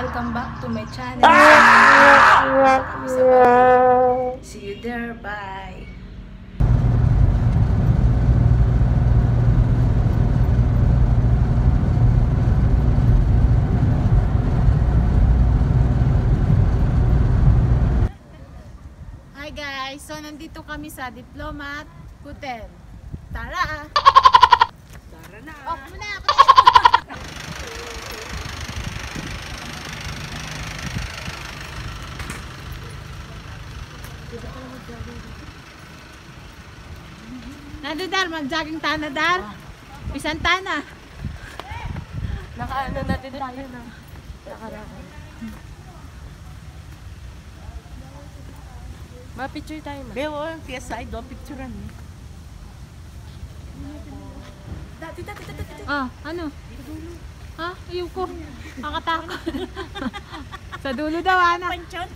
welcome back to my channel. See you there, bye. Hi guys, so nandito kami sa Diplomat Hotel. Tara! Tara na! Off mo na! Nadadar, mag-jogging tana dar. Pisan tana. Naka-ano natin tayo na. Nakaraan. Ma-picture tayo ma. Bewo, yung PSI do, picturean mo. Ah, ano? Ha? Ayoko. Nakatakot. Sa dulo daw, anak. Panchon.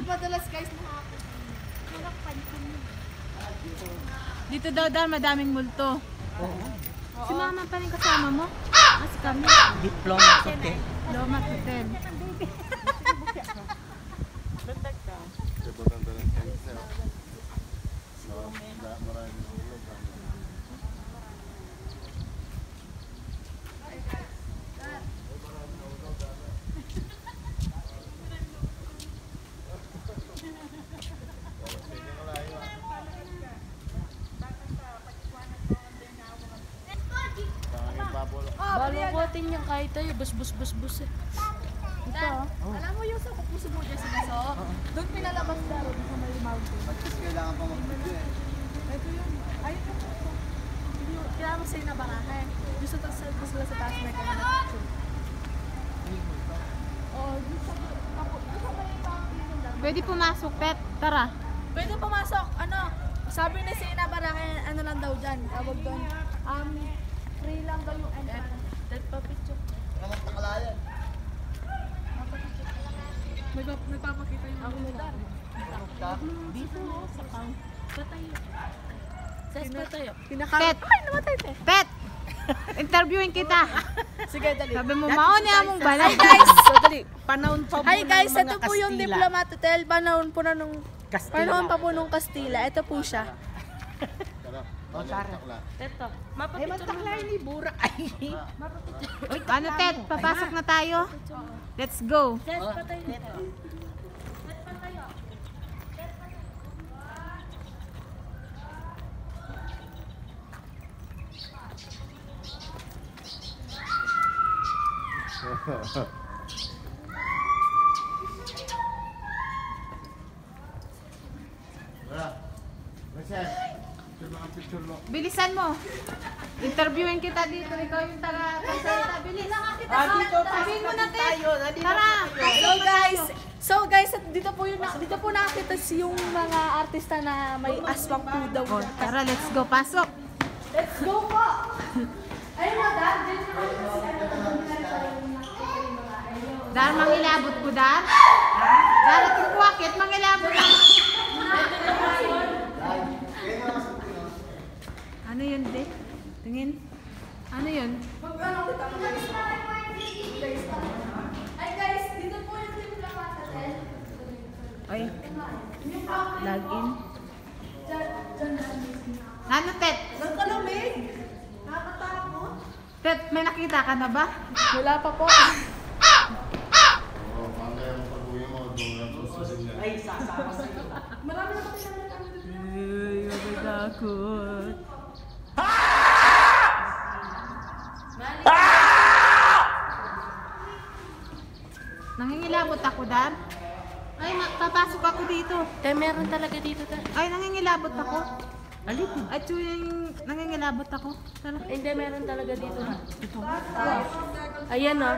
Madalas guys, Dito daw dar, madaming multo. Oo. Si mama pa rin kasama mo? Si kami. Diplomat hotel. Diplomat Hotel. balukutin niya kahit tayo. Bus eh. Ito. Alam mo yung sa puso mo dyan sa baso? Doon pinalabas na rin sa may mountain. Kasi kailangan pa mag-video eh. Ito yun. Ayun yung kailangan mo sa'yo na barahe. Gusto sila sa taas may kanya na picture. Oh, gusto may mountain. Pwede pumasok, Pet. Tara. Pwede pumasok. Ano? Sabi ni Sina Barahe, ano lang daw dyan. Tawag doon. Free lang daw yung entrance. Dead pa picture. Kamat nakalayan. Nagpapakita yung ako lugar. Dito, sa pang. Sa tayo. Sa tayo. Pet. Ay, namatay te. Pet! Interviewin kita. Sige, dali. Sabi mo, maon niya mong balay. Hi guys! So, dali. Panahon pa po Hi guys, ng mga ito po yung Kastila. Diplomat Hotel. Panahon po na nung... Kastila. Panahon pa po nung Kastila. Ito po siya. Oh, Sarah. Ito. Ay, mataklay ni Bura. Ay. Ano, Ted? Papasok na tayo? Let's go. Yes, patay nito. Picture mo. Bilisan mo. Interviewin kita dito. Ikaw yung taga-salita. Bilis. Dito, Sabihin mo na, Ted. tayo. Tara. So guys, dito po nakita yung mga artista na may aswang po daw. Tara, let's go. Pasok. Let's go po! Ayun mo, Dad. Dar, mangilabot ko, Dar. Dar, ating kuwakit, mangilabot ko. Ano yun, De? Tingin. Ano yun? Mag-ano kita mo guys? Ay guys, dito po yung Diplomat Hotel. Ay, login. Diyan. Ano, Ted? Ang kalamig. Nakakatakot. Ted, may nakita ka na ba? Wala pa po. Ay, sasama sa'yo. Marami na po sila kami dito. Ay, magagakot. Nangingilabot ako, Dar. Ay, papasok ako dito. Meron talaga dito. Ay, nangingilabot ako. Alin? At yung nangingilabot ako. Tara. Hindi, meron talaga dito. Ayan o.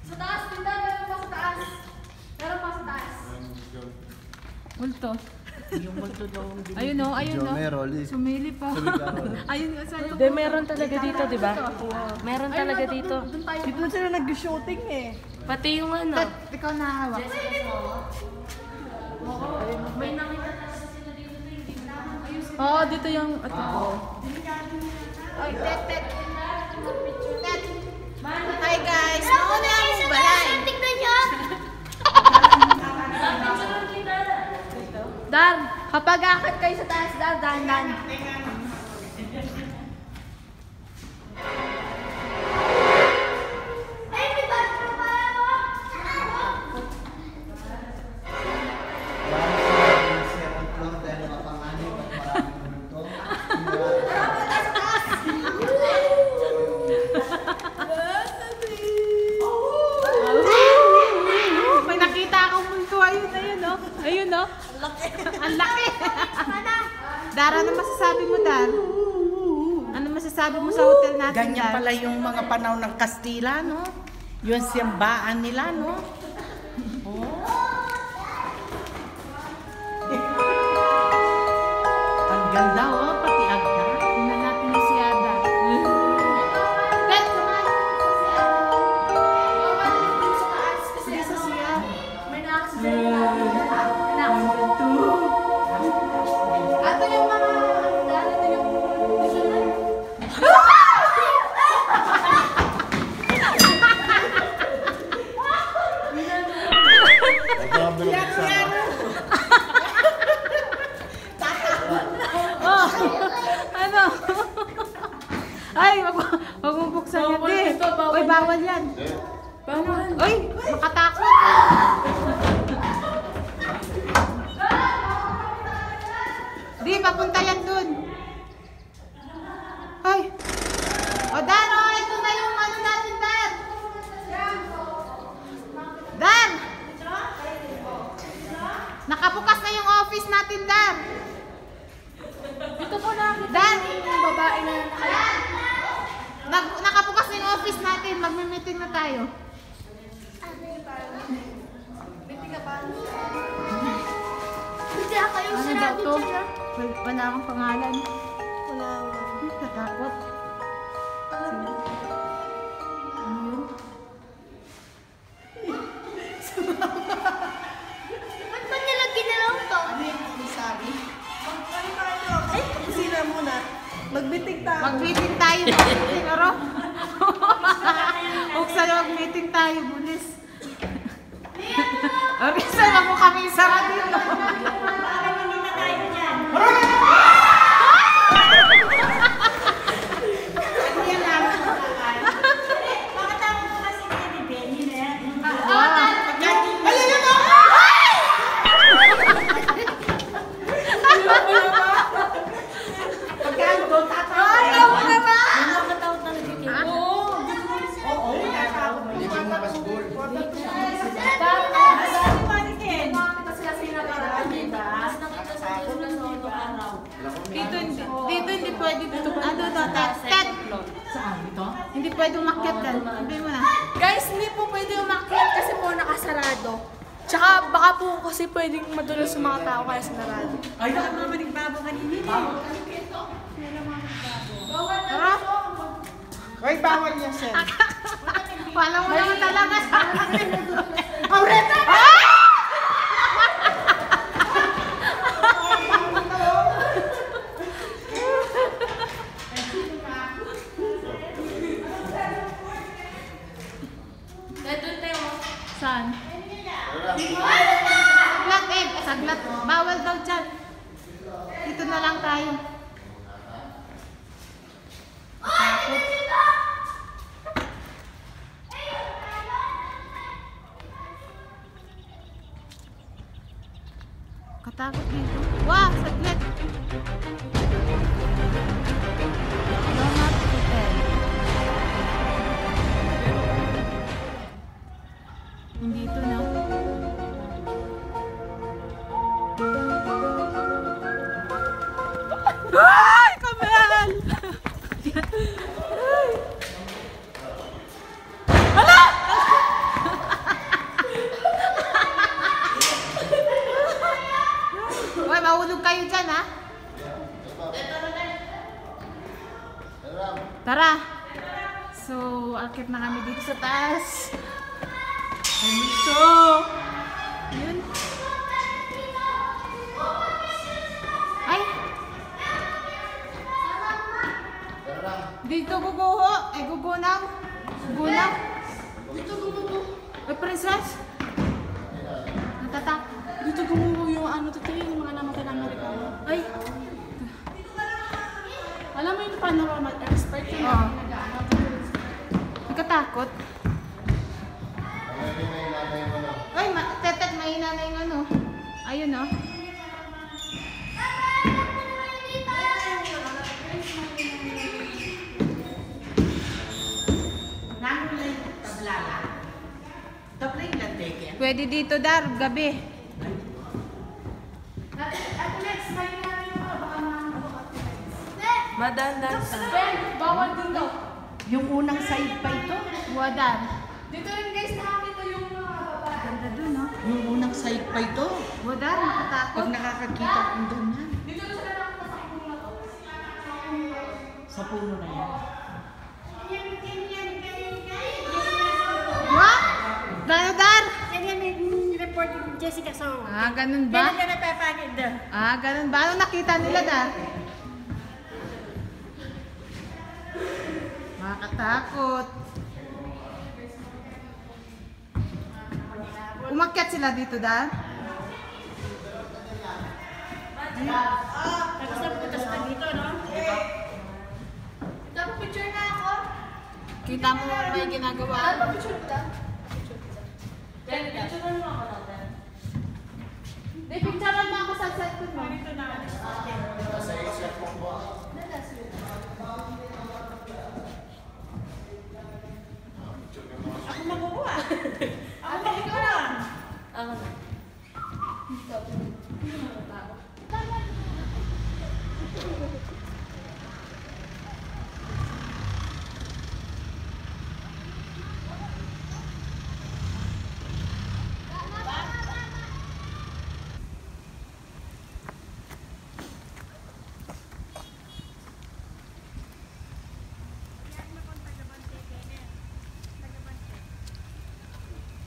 Sa taas, tinda. Meron pa sa taas. Meron pa sa taas. Multo. Yung multo daw. Ayun o, ayun o. Rolly. Sumili pa. Ayun o, saan yung... Hindi, meron talaga dito, di ba? Meron talaga dito. Dito na sila nag-shooting eh. Pati yung ano. Ted, ikaw nahawak. May nakita talaga sila dito. Hindi na. Oo, dito yung... Ay, Ted. Ted. Hi guys! Mauna yung Dan, kapag akit kayo sa taas, Dan. Second floor dahil nakapanganib at maraming multo. May nakita akong multo. Ayun, oh. Ayun, oh. Ang laki. Dara, ano masasabi mo, Dar? Ano masasabi mo sa hotel natin, Ganyan Dar? pala yung mga panahon ng Kastila, no? Yung siyambaan nila, no? Ang ganda, oh. Pati agda. Tingnan natin yung si Ada. Dad, samahan mo si Ada. Sige sa siya. May na-accident. Ato yung mga, ito yung, Grabe na buksan. Oh, ano? Ay, wag mong buksan yan, Bawal di. ito, bawal. Uy, bawal yan. bawal. Uy, makatakot. Di, papunta yan dun. Ay. O, Dan, oh, ito na yung ano natin, Dan. Dan! Nakabukas na yung office natin, Dan. Ito po nakita Dan! yung babae na Nakabukas na yung office natin. Magme-meeting na tayo. Hindi ako yung Ano daw to? Wala akong pangalan. Wala. Natatakot. Ano yun? Ba't ba nila ginalaw to? Ano yung komisari? Ay, sila muna. Magbitig tayo. Mag-meeting tayo. Pero, buksan na mag-meeting tayo, bulis. Orisa na mo kami sarap dito. Hindi mo makaskul. Dito hindi pwede dito. Ano to? Tet. Saan ito? Hindi pwede umakyat yan. Hindi mo na. Guys, hindi po pwede umakyat kasi po nakasarado. Tsaka baka po kasi pwedeng madulas sa mga tao kaya sinarado. Ay, baka naman nagbabo kanina. Tara. Ay, bawal niya, sir. Wala mo naman talaga sa akin. Aureta! Saan? Saglat eh. Saglat. Bawal daw dyan. Dito na lang tayo. Takot. Katakot dito. Wow! Saglit! Donut Hotel. Hindi ito na. Ay! Kamel! Hala! Uy, mahulog kayo dyan, ha? Tara! So, akit na kami dito sa taas. So, yun. Ay! Dito guguho. Ay, gugunaw. Gugunaw. Dito guguho. Ay, princess. Natatak. Dito gumuho yung ano to yung mga naman normal expert yun. Oo. Hindi ka takot? Ay, tetek, mahina na yung ano. Ayun, oh. Pwede dito, Dar, gabi. Ate Lex, may namin mo baka Madandan sa. Ben, bawal dito. Yung unang side pa ito. Dar. Dito rin guys, nakakita yung mga babae. Ganda dun, oh. Yung unang side pa ito. Dar, nakatakot. Pag nakakakita kong doon yan. Dito rin sila nakakita sa puno na to. Sa puno na yan. What? Gano, Dar? Yan report ni Jessica so. Ah, ganun ba? Kailan ka napapagid doon? Ah, ganun ba? Ano nakita nila, Dar? Makakatakot. Umakyat sila dito, Dar? Tapos napunta sila dito, no? Tapos picture na ako. Kita mo may ginagawa. Picture ko lang. Picture mo ako natin. Di, picturean mo ako sa cellphone mo. Dito na. Ako makukuha. Ako makukuha. Ako na.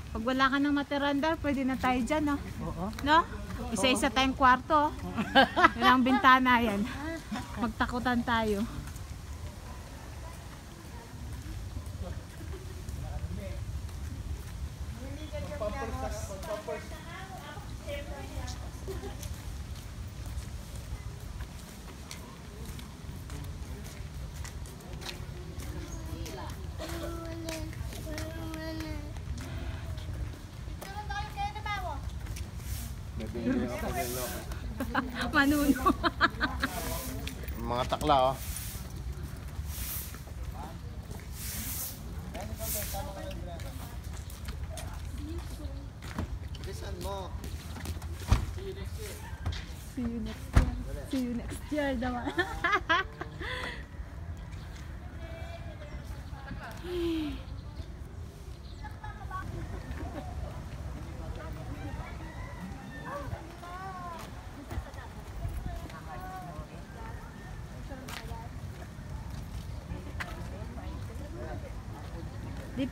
Pag wala ka ng materandar, pwede na tayo dyan, no? Oo. No? Isa-isa tayong kwarto. Yan ang bintana yan. Magtakutan tayo. Manuno. Mga takla, oh. Bilisan mo. See you next year. See you next year naman. Di